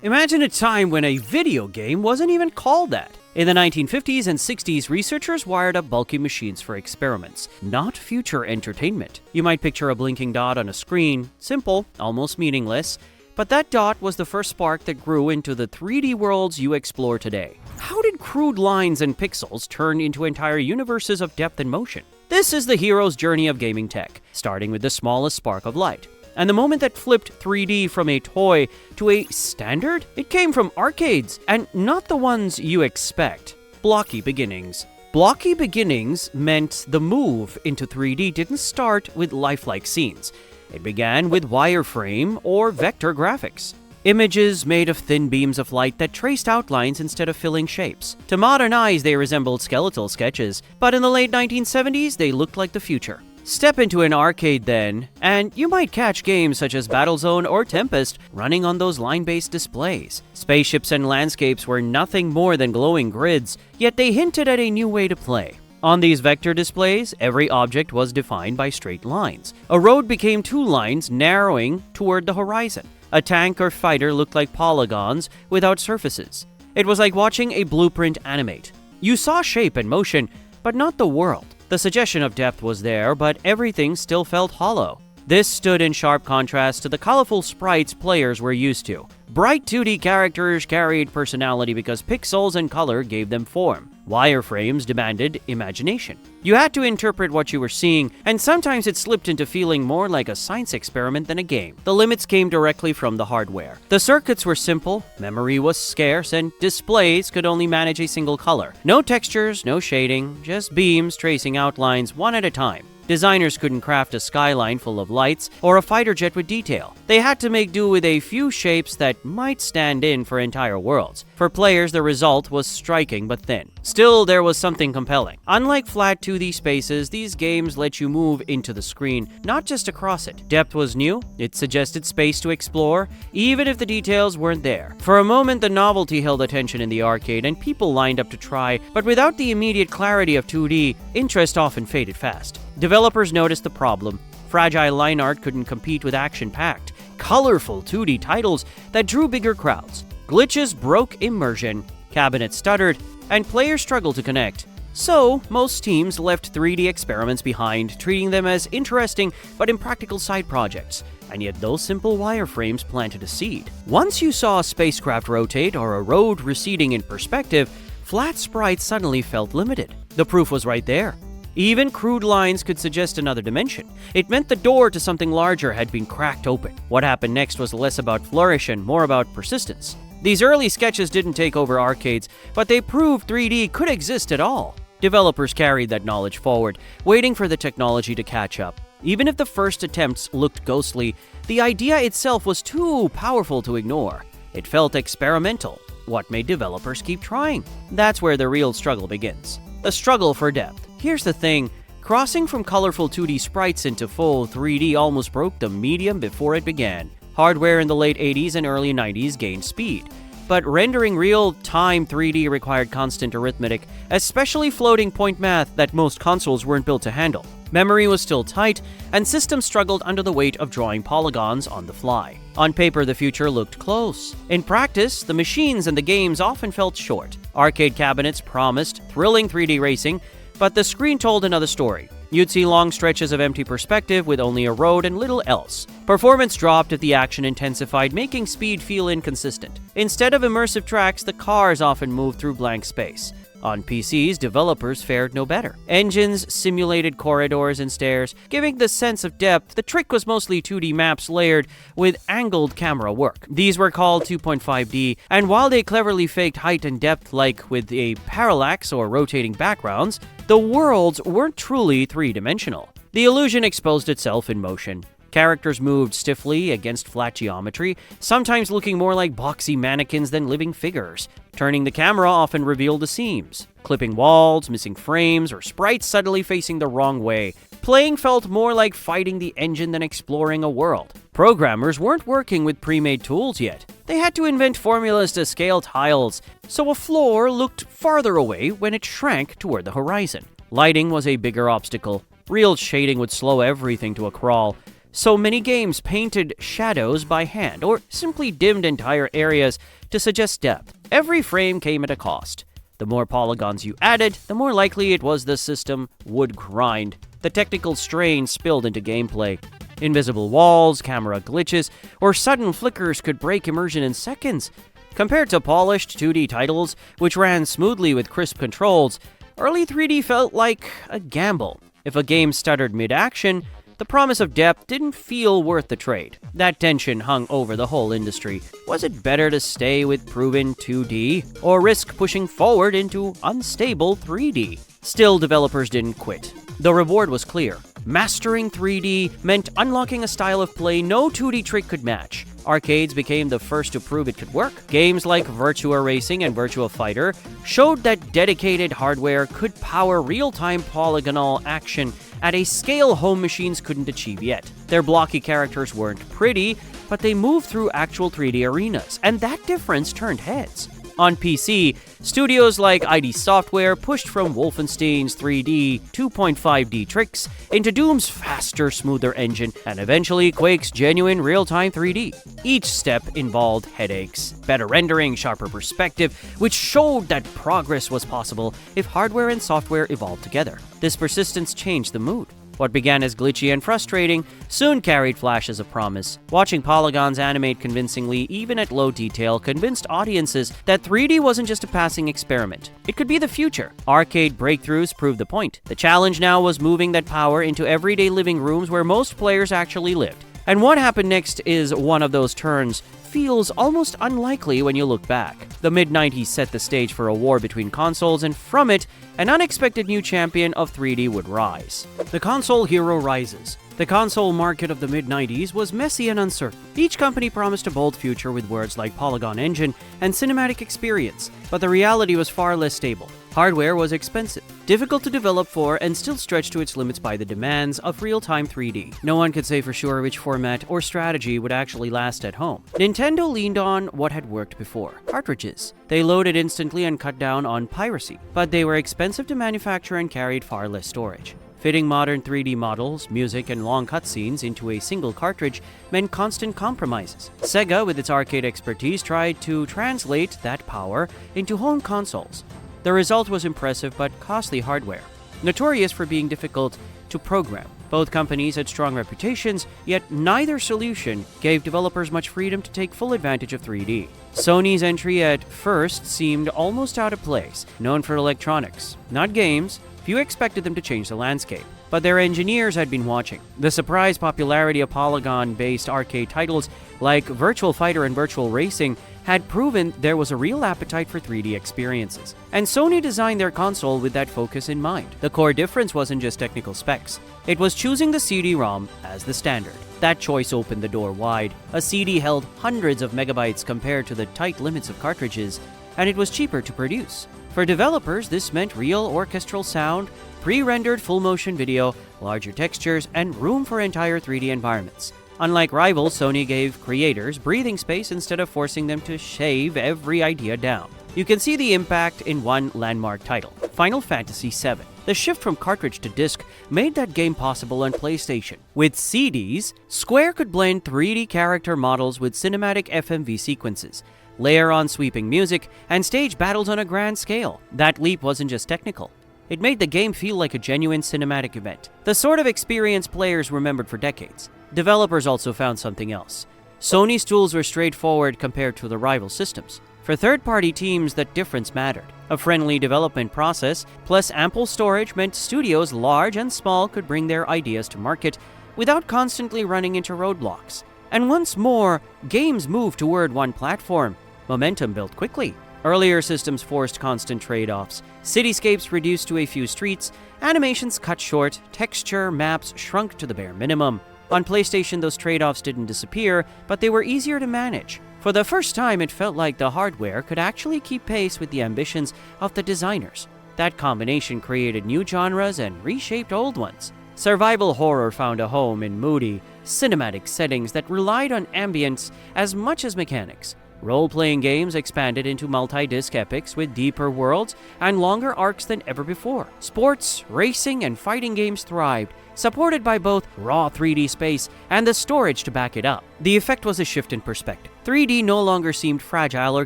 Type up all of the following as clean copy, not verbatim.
Imagine a time when a video game wasn't even called that. In the 1950s and 60s, researchers wired up bulky machines for experiments, not future entertainment. You might picture a blinking dot on a screen, simple, almost meaningless, but that dot was the first spark that grew into the 3D worlds you explore today. How did crude lines and pixels turn into entire universes of depth and motion? This is the hero's journey of gaming tech, starting with the smallest spark of light. And the moment that flipped 3D from a toy to a standard, it came from arcades, and not the ones you expect. Blocky beginnings. Blocky beginnings meant the move into 3D didn't start with lifelike scenes. It began with wireframe or vector graphics. Images made of thin beams of light that traced outlines instead of filling shapes. To modern eyes, they resembled skeletal sketches, but in the late 1970s, they looked like the future. Step into an arcade then, and you might catch games such as Battlezone or Tempest running on those line-based displays. Spaceships and landscapes were nothing more than glowing grids, yet they hinted at a new way to play. On these vector displays, every object was defined by straight lines. A road became two lines narrowing toward the horizon. A tank or fighter looked like polygons without surfaces. It was like watching a blueprint animate. You saw shape and motion, but not the world. The suggestion of depth was there, but everything still felt hollow. This stood in sharp contrast to the colorful sprites players were used to. Bright 2D characters carried personality because pixels and color gave them form. Wireframes demanded imagination. You had to interpret what you were seeing, and sometimes it slipped into feeling more like a science experiment than a game. The limits came directly from the hardware. The circuits were simple, memory was scarce, and displays could only manage a single color. No textures, no shading, just beams tracing outlines one at a time. Designers couldn't craft a skyline full of lights or a fighter jet with detail. They had to make do with a few shapes that might stand in for entire worlds. For players, the result was striking but thin. Still, there was something compelling. Unlike flat 2D spaces, these games let you move into the screen, not just across it. Depth was new. It suggested space to explore, even if the details weren't there. For a moment, the novelty held attention in the arcade, and people lined up to try, but without the immediate clarity of 2D, interest often faded fast. Developers noticed the problem. Fragile line art couldn't compete with action-packed, colorful 2D titles that drew bigger crowds. Glitches broke immersion, cabinets stuttered, and players struggled to connect. So, most teams left 3D experiments behind, treating them as interesting but impractical side projects. And yet those simple wireframes planted a seed. Once you saw a spacecraft rotate or a road receding in perspective, flat sprites suddenly felt limited. The proof was right there. Even crude lines could suggest another dimension. It meant the door to something larger had been cracked open. What happened next was less about flourish and more about persistence. These early sketches didn't take over arcades, but they proved 3D could exist at all. Developers carried that knowledge forward, waiting for the technology to catch up. Even if the first attempts looked ghostly, the idea itself was too powerful to ignore. It felt experimental. What made developers keep trying? That's where the real struggle begins. The struggle for depth. Here's the thing, crossing from colorful 2D sprites into full 3D almost broke the medium before it began. Hardware in the late 80s and early 90s gained speed, but rendering real-time 3D required constant arithmetic, especially floating point math that most consoles weren't built to handle. Memory was still tight, and systems struggled under the weight of drawing polygons on the fly. On paper, the future looked close. In practice, the machines and the games often felt short. Arcade cabinets promised thrilling 3D racing, but the screen told another story. You'd see long stretches of empty perspective with only a road and little else. Performance dropped if the action intensified, making speed feel inconsistent. Instead of immersive tracks, the cars often moved through blank space. On PCs, developers fared no better. Engines simulated corridors and stairs, giving the sense of depth. The trick was mostly 2D maps layered with angled camera work. These were called 2.5D, and while they cleverly faked height and depth like with a parallax or rotating backgrounds, the worlds weren't truly three-dimensional. The illusion exposed itself in motion. Characters moved stiffly against flat geometry, sometimes looking more like boxy mannequins than living figures. Turning the camera often revealed the seams, clipping walls, missing frames, or sprites suddenly facing the wrong way. Playing felt more like fighting the engine than exploring a world. Programmers weren't working with pre-made tools yet. They had to invent formulas to scale tiles, so a floor looked farther away when it shrank toward the horizon. Lighting was a bigger obstacle. Real shading would slow everything to a crawl. So many games painted shadows by hand or simply dimmed entire areas to suggest depth. Every frame came at a cost. The more polygons you added, the more likely it was the system would grind. The technical strain spilled into gameplay. Invisible walls, camera glitches, or sudden flickers could break immersion in seconds. Compared to polished 2D titles, which ran smoothly with crisp controls, early 3D felt like a gamble. If a game stuttered mid-action, the promise of depth didn't feel worth the trade. That tension hung over the whole industry. Was it better to stay with proven 2D, or risk pushing forward into unstable 3D? Still, developers didn't quit. The reward was clear. Mastering 3D meant unlocking a style of play no 2D trick could match. Arcades became the first to prove it could work. Games like Virtua Racing and Virtua Fighter showed that dedicated hardware could power real-time polygonal action at a scale home machines couldn't achieve yet. Their blocky characters weren't pretty, but they moved through actual 3D arenas, and that difference turned heads. On PC, studios like ID Software pushed from Wolfenstein's 3D 2.5D tricks into Doom's faster, smoother engine, and eventually Quake's genuine real-time 3D. Each step involved headaches, better rendering, sharper perspective, which showed that progress was possible if hardware and software evolved together. This persistence changed the mood. What began as glitchy and frustrating soon carried flashes of promise. Watching polygons animate convincingly, even at low detail, convinced audiences that 3D wasn't just a passing experiment. It could be the future. Arcade breakthroughs proved the point. The challenge now was moving that power into everyday living rooms where most players actually lived. And what happened next is one of those turns feels almost unlikely when you look back. The mid-90s set the stage for a war between consoles, and from it, an unexpected new champion of 3D would rise. The console hero rises. The console market of the mid-90s was messy and uncertain. Each company promised a bold future with words like polygon engine and cinematic experience, but the reality was far less stable. Hardware was expensive, difficult to develop for, and still stretched to its limits by the demands of real-time 3D. No one could say for sure which format or strategy would actually last at home. Nintendo leaned on what had worked before: cartridges. They loaded instantly and cut down on piracy, but they were expensive to manufacture and carried far less storage. Fitting modern 3D models, music, and long cutscenes into a single cartridge meant constant compromises. Sega, with its arcade expertise, tried to translate that power into home consoles. The result was impressive but costly hardware, notorious for being difficult to program. Both companies had strong reputations, yet neither solution gave developers much freedom to take full advantage of 3D. Sony's entry at first seemed almost out of place. Known for electronics, not games, few expected them to change the landscape. But their engineers had been watching. The surprise popularity of polygon-based arcade titles like Virtua Fighter and Virtua Racing had proven there was a real appetite for 3D experiences. And Sony designed their console with that focus in mind. The core difference wasn't just technical specs. It was choosing the CD-ROM as the standard. That choice opened the door wide. A CD held hundreds of megabytes compared to the tight limits of cartridges, and it was cheaper to produce. For developers, this meant real orchestral sound, pre-rendered full-motion video, larger textures, and room for entire 3D environments. Unlike rivals, Sony gave creators breathing space instead of forcing them to shave every idea down. You can see the impact in one landmark title, Final Fantasy VII. The shift from cartridge to disc made that game possible on PlayStation. With CDs, Square could blend 3D character models with cinematic FMV sequences, layer on sweeping music, and stage battles on a grand scale. That leap wasn't just technical. It made the game feel like a genuine cinematic event, the sort of experience players remembered for decades. Developers also found something else. Sony's tools were straightforward compared to the rival systems. For third-party teams, that difference mattered. A friendly development process plus ample storage meant studios large and small could bring their ideas to market without constantly running into roadblocks. And once more, games moved toward one platform. Momentum built quickly. Earlier systems forced constant trade-offs. Cityscapes reduced to a few streets, animations cut short, texture maps shrunk to the bare minimum. On PlayStation, those trade-offs didn't disappear, but they were easier to manage. For the first time, it felt like the hardware could actually keep pace with the ambitions of the designers. That combination created new genres and reshaped old ones. Survival horror found a home in moody, cinematic settings that relied on ambience as much as mechanics. Role-playing games expanded into multi-disc epics with deeper worlds and longer arcs than ever before. Sports, racing, and fighting games thrived, supported by both raw 3D space and the storage to back it up. The effect was a shift in perspective. 3D no longer seemed fragile or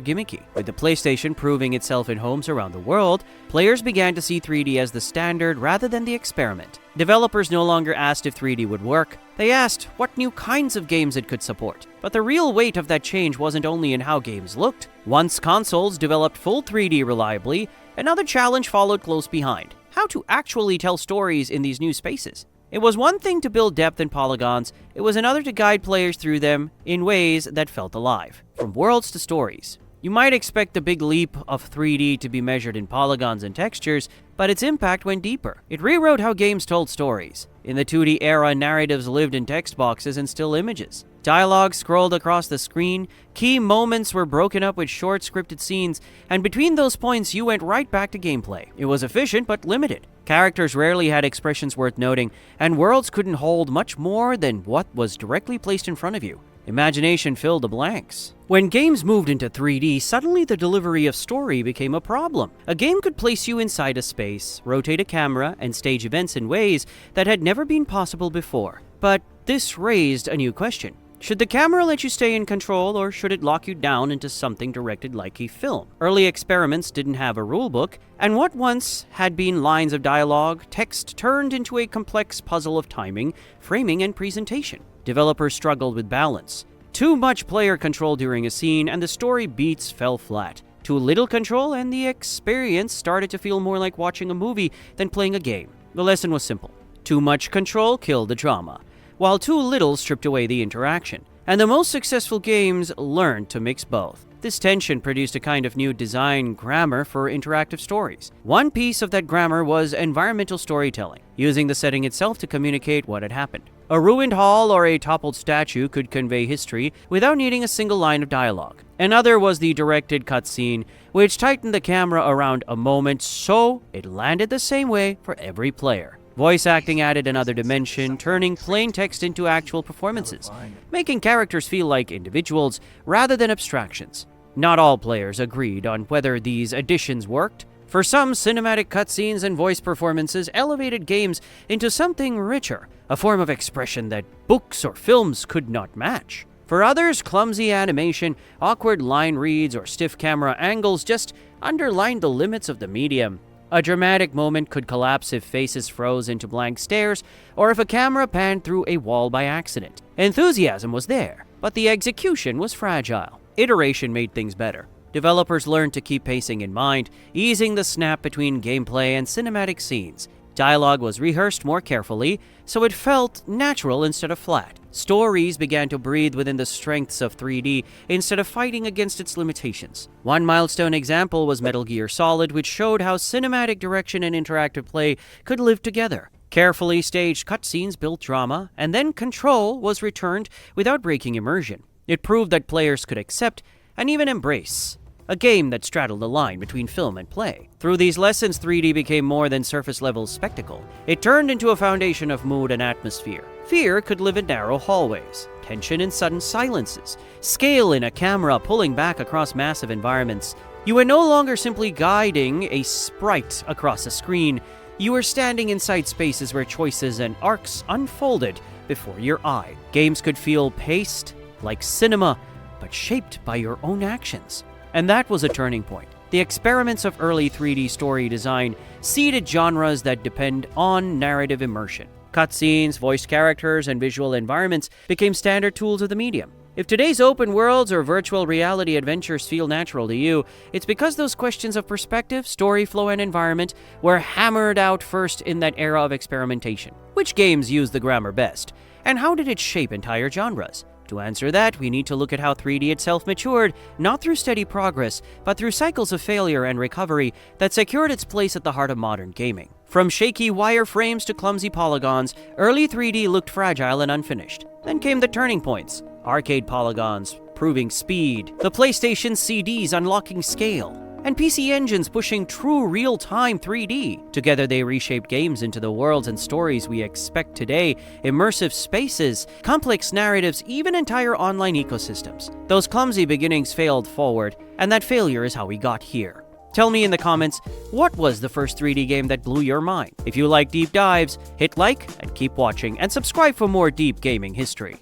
gimmicky. With the PlayStation proving itself in homes around the world, players began to see 3D as the standard rather than the experiment. Developers no longer asked if 3D would work, they asked what new kinds of games it could support. But the real weight of that change wasn't only in how games looked. Once consoles developed full 3D reliably, another challenge followed close behind: how to actually tell stories in these new spaces. It was one thing to build depth in polygons, it was another to guide players through them in ways that felt alive. From worlds to stories. You might expect the big leap of 3D to be measured in polygons and textures, but its impact went deeper. It rewrote how games told stories. In the 2D era, narratives lived in text boxes and still images. Dialogue scrolled across the screen, key moments were broken up with short scripted scenes, and between those points you went right back to gameplay. It was efficient but limited. Characters rarely had expressions worth noting, and worlds couldn't hold much more than what was directly placed in front of you. Imagination filled the blanks. When games moved into 3D, suddenly the delivery of story became a problem. A game could place you inside a space, rotate a camera, and stage events in ways that had never been possible before. But this raised a new question. Should the camera let you stay in control, or should it lock you down into something directed like a film? Early experiments didn't have a rulebook, and what once had been lines of dialogue, text turned into a complex puzzle of timing, framing, and presentation. Developers struggled with balance. Too much player control during a scene, and the story beats fell flat. Too little control, and the experience started to feel more like watching a movie than playing a game. The lesson was simple. Too much control killed the drama, while too little stripped away the interaction. And the most successful games learned to mix both. This tension produced a kind of new design grammar for interactive stories. One piece of that grammar was environmental storytelling, using the setting itself to communicate what had happened. A ruined hall or a toppled statue could convey history without needing a single line of dialogue. Another was the directed cutscene, which tightened the camera around a moment so it landed the same way for every player. Voice acting added another dimension, turning plain text into actual performances, making characters feel like individuals rather than abstractions. Not all players agreed on whether these additions worked. For some, cinematic cutscenes and voice performances elevated games into something richer, a form of expression that books or films could not match. For others, clumsy animation, awkward line reads, or stiff camera angles just underlined the limits of the medium. A dramatic moment could collapse if faces froze into blank stares, or if a camera panned through a wall by accident. Enthusiasm was there, but the execution was fragile. Iteration made things better. Developers learned to keep pacing in mind, easing the snap between gameplay and cinematic scenes. Dialogue was rehearsed more carefully, so it felt natural instead of flat. Stories began to breathe within the strengths of 3D instead of fighting against its limitations. One milestone example was Metal Gear Solid, which showed how cinematic direction and interactive play could live together. Carefully staged cutscenes built drama, and then control was returned without breaking immersion. It proved that players could accept and even embrace a game that straddled the line between film and play. Through these lessons, 3D became more than surface-level spectacle. It turned into a foundation of mood and atmosphere. Fear could live in narrow hallways, tension in sudden silences, scale in a camera pulling back across massive environments. You were no longer simply guiding a sprite across a screen. You were standing inside spaces where choices and arcs unfolded before your eye. Games could feel paced, like cinema, but shaped by your own actions. And that was a turning point. The experiments of early 3D story design seeded genres that depend on narrative immersion. Cutscenes, voiced characters, and visual environments became standard tools of the medium. If today's open worlds or virtual reality adventures feel natural to you, it's because those questions of perspective, story flow, and environment were hammered out first in that era of experimentation. Which games used the grammar best? And how did it shape entire genres? To answer that, we need to look at how 3D itself matured, not through steady progress, but through cycles of failure and recovery that secured its place at the heart of modern gaming. From shaky wireframes to clumsy polygons, early 3D looked fragile and unfinished. Then came the turning points: arcade polygons, proving speed, the PlayStation CDs unlocking scale, and PC engines pushing true real-time 3D. Together they reshaped games into the worlds and stories we expect today, immersive spaces, complex narratives, even entire online ecosystems. Those clumsy beginnings failed forward, and that failure is how we got here. Tell me in the comments, what was the first 3D game that blew your mind? If you like deep dives, hit like and keep watching, and subscribe for more deep gaming history.